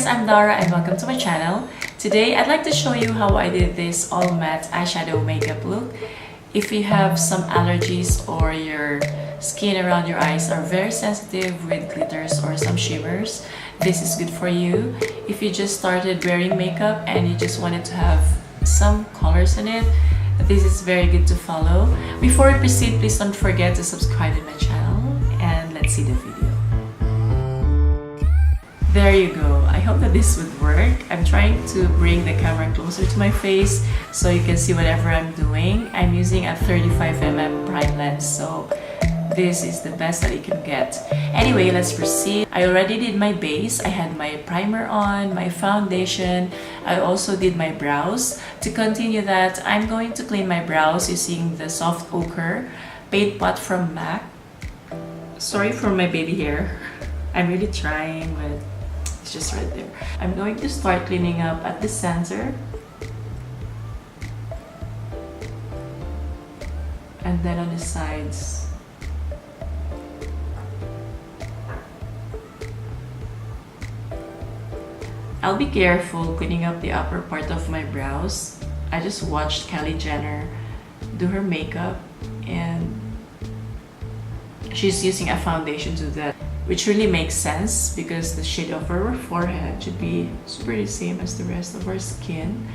I'm Dara and welcome to my channel. Today I'd like to show you how I did this all matte eyeshadow makeup look. If you have some allergies or your skin around your eyes are very sensitive with glitters or some shimmers, this is good for you. If you just started wearing makeup and you just wanted to have some colors in it, this is very good to follow. Before we proceed, please don't forget to subscribe to my channel and let's see the video. There you go. I hope that this would work. I'm trying to bring the camera closer to my face so you can see whatever I'm doing. I'm using a 35mm prime lens, so this is the best that you can get. Anyway, let's proceed. I already did my base. I had my primer on, my foundation. I also did my brows. To continue that, I'm going to clean my brows using the soft ochre paint pot from MAC. Sorry for my baby hair. I'm really trying, but it's just right there. I'm going to start cleaning up at the center and then on the sides. I'll be careful cleaning up the upper part of my brows. I just watched Kylie Jenner do her makeup and she's using a foundation to do that, which really makes sense because the shade of her forehead should be super the same as the rest of her skin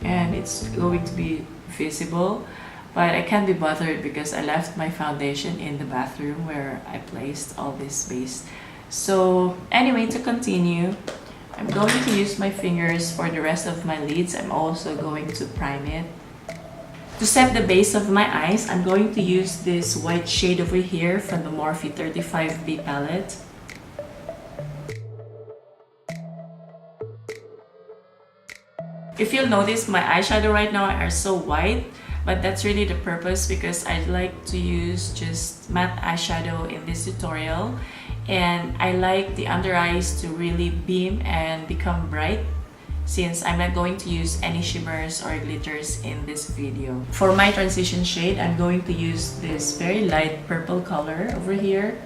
and it's going to be visible. But I can't be bothered because I left my foundation in the bathroom where I placed all this base. So anyway, to continue, I'm going to use my fingers for the rest of my lids. I'm also going to prime it. To set the base of my eyes, I'm going to use this white shade over here from the Morphe 35B palette. If you'll notice, my eyeshadow right now are so white, but that's really the purpose because I'd like to use just matte eyeshadow in this tutorial. And I like the under eyes to really beam and become bright, since I'm not going to use any shimmers or glitters in this video. For my transition shade, I'm going to use this very light purple color over here.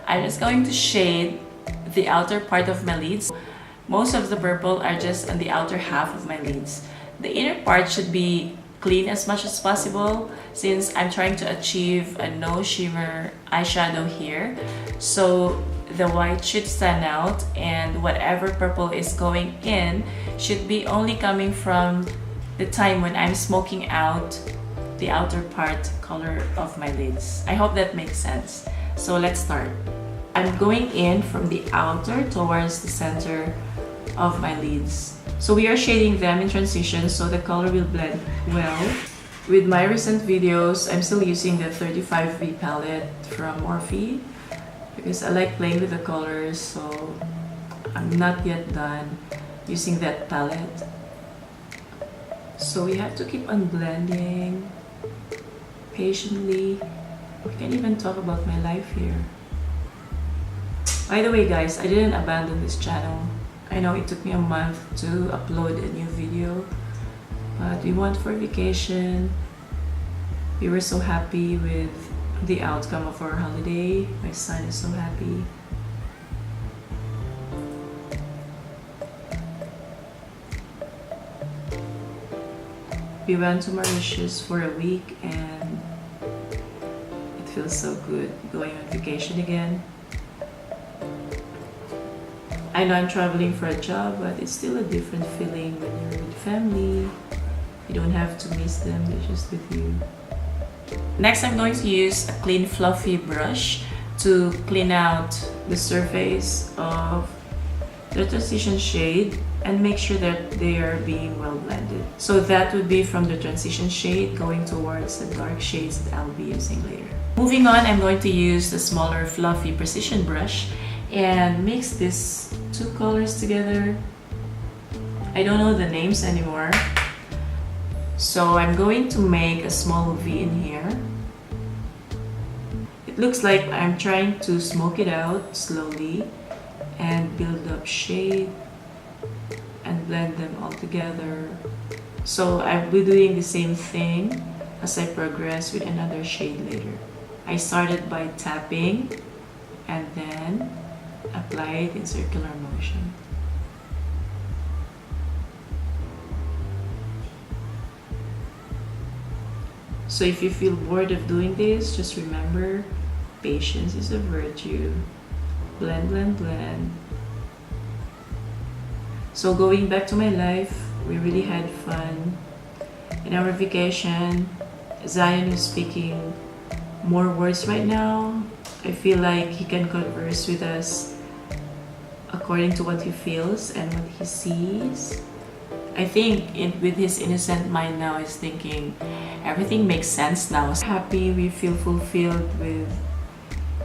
I'm just going to shade the outer part of my lids. Most of the purple are just on the outer half of my lids. The inner part should be clean as much as possible since I'm trying to achieve a no shimmer eyeshadow here. So the white should stand out and whatever purple is going in should be only coming from the time when I'm smoking out the outer part color of my lids. I hope that makes sense. So let's start. I'm going in from the outer towards the center of my lids. So we are shading them in transition so the color will blend well. With my recent videos, I'm still using the 35V palette from Morphe because I like playing with the colors, so I'm not yet done using that palette. So we have to keep on blending patiently. We can even talk about my life here. By the way guys, I didn't abandon this channel. I know it took me a month to upload a new video, but we went for vacation. We were so happy with the outcome of our holiday. My son is so happy. We went to Mauritius for a week and it feels so good going on vacation again. I know I'm traveling for a job, but it's still a different feeling when you're with family. You don't have to miss them, they're just with you. Next, I'm going to use a clean fluffy brush to clean out the surface of the transition shade and make sure that they are being well blended. So that would be from the transition shade going towards the dark shades that I'll be using later. Moving on, I'm going to use the smaller fluffy precision brush and mix these two colors together. I don't know the names anymore. So I'm going to make a small V in here. It looks like I'm trying to smoke it out slowly and build up shade and blend them all together. So I'll be doing the same thing as I progress with another shade later. I started by tapping and then apply it in circular motion. So if you feel bored of doing this, just remember, patience is a virtue. Blend, blend, blend. So going back to my life, we really had fun. In our vacation, Zion is speaking more words right now. I feel like he can converse with us according to what he feels and what he sees. I think with his innocent mind now, he's thinking everything makes sense now. Happy, we feel fulfilled with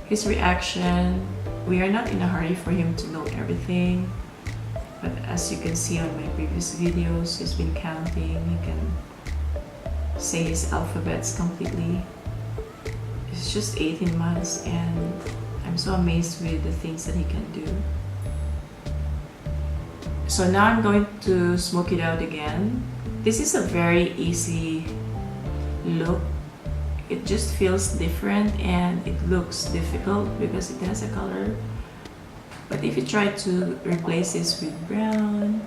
his reaction. We are not in a hurry for him to know everything, but as you can see on my previous videos, he's been counting. He can say his alphabets completely. It's just 18 months and I'm so amazed with the things that he can do. So now I'm going to smoke it out again. This is a very easy look. It just feels different and it looks difficult because it has a color. But if you try to replace this with brown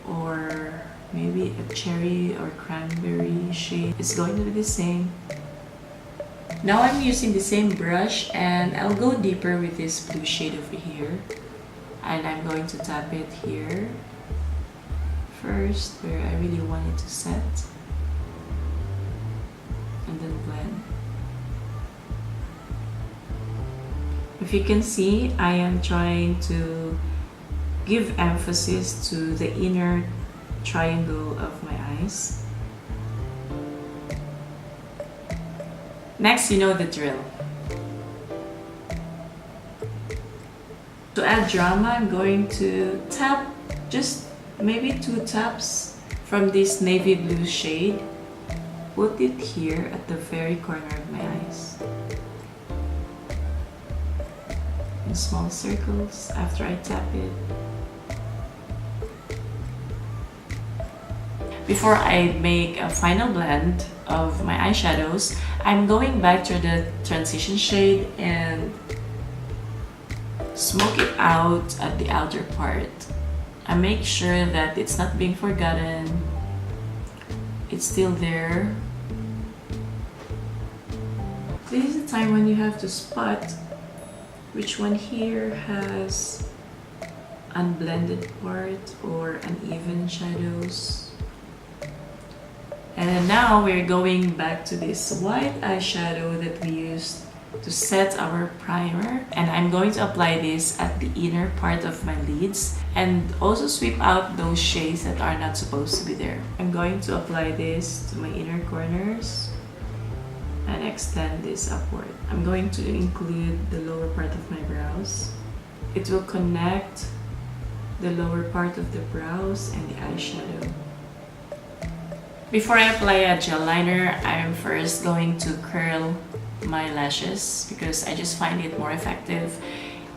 or maybe a cherry or cranberry shade, it's going to be the same. Now I'm using the same brush and I'll go deeper with this blue shade over here. And I'm going to tap it here first where I really want it to set. And then blend. If you can see, I am trying to give emphasis to the inner triangle of my eyes. Next, you know the drill. To add drama, I'm going to tap just maybe 2 taps from this navy blue shade. Put it here at the very corner of my eyes. In small circles after I tap it. Before I make a final blend of my eyeshadows, I'm going back to the transition shade and smoke it out at the outer part. I make sure that it's not being forgotten. It's still there. This is the time when you have to spot which one here has unblended part or uneven shadows. And now we're going back to this white eyeshadow that we used to set our primer, and I'm going to apply this at the inner part of my lids and also sweep out those shades that are not supposed to be there. I'm going to apply this to my inner corners and extend this upward. I'm going to include the lower part of my brows. It will connect the lower part of the brows and the eyeshadow. Before I apply a gel liner, I'm first going to curl my lashes because I just find it more effective.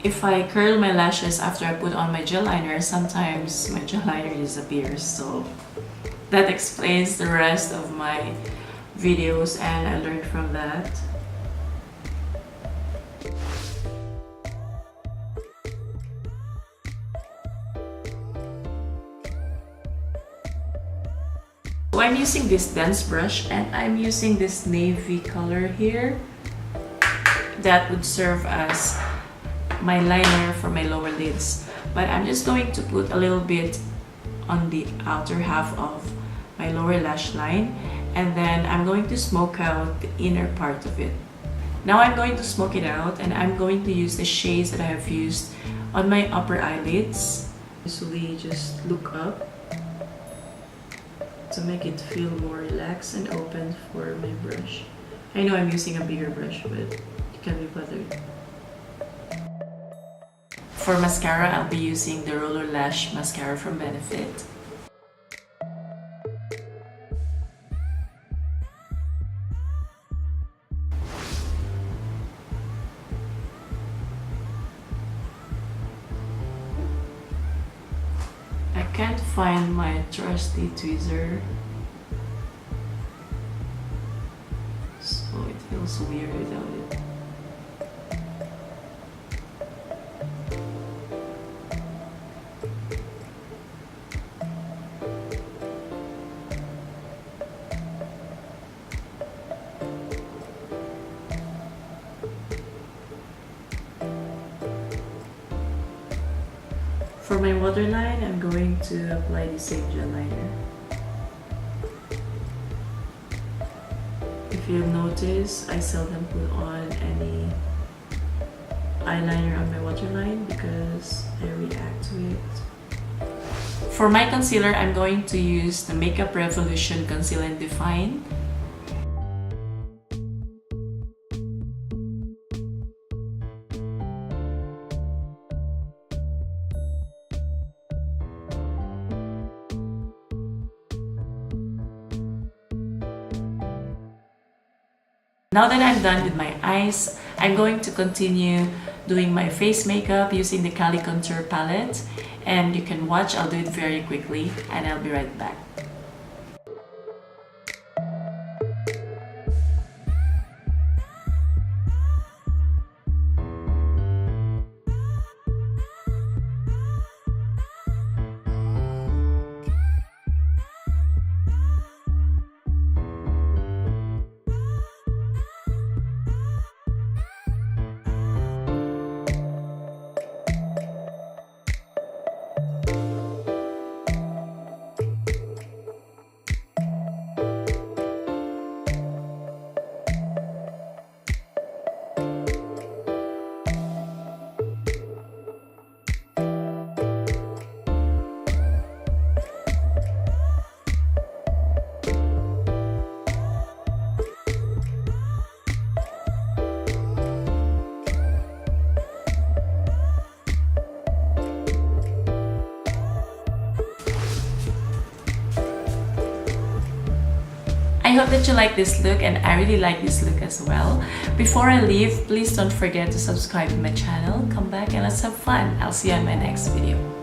If I curl my lashes after I put on my gel liner, sometimes my gel liner disappears. So that explains the rest of my videos and I learned from that. So I'm using this dense brush and I'm using this navy color here. That would serve as my liner for my lower lids. But I'm just going to put a little bit on the outer half of my lower lash line. And then I'm going to smoke out the inner part of it. Now I'm going to smoke it out and I'm going to use the shades that I have used on my upper eyelids. Usually just look up to make it feel more relaxed and open for my brush. I know I'm using a bigger brush, but you can be bothered. For mascara, I'll be using the Roller Lash Mascara from Benefit. I can't find my trusty tweezer, so it feels weird without it. For my waterline, I'm going to apply the same gel liner. If you'll notice, I seldom put on any eyeliner on my waterline because I react to it. For my concealer, I'm going to use the Makeup Revolution Conceal and Define. Now that I'm done with my eyes, I'm going to continue doing my face makeup using the Cali Contour palette. And you can watch, I'll do it very quickly and I'll be right back. I hope that you like this look, and I really like this look as well. Before I leave, please don't forget to subscribe to my channel, come back and let's have fun. I'll see you on my next video.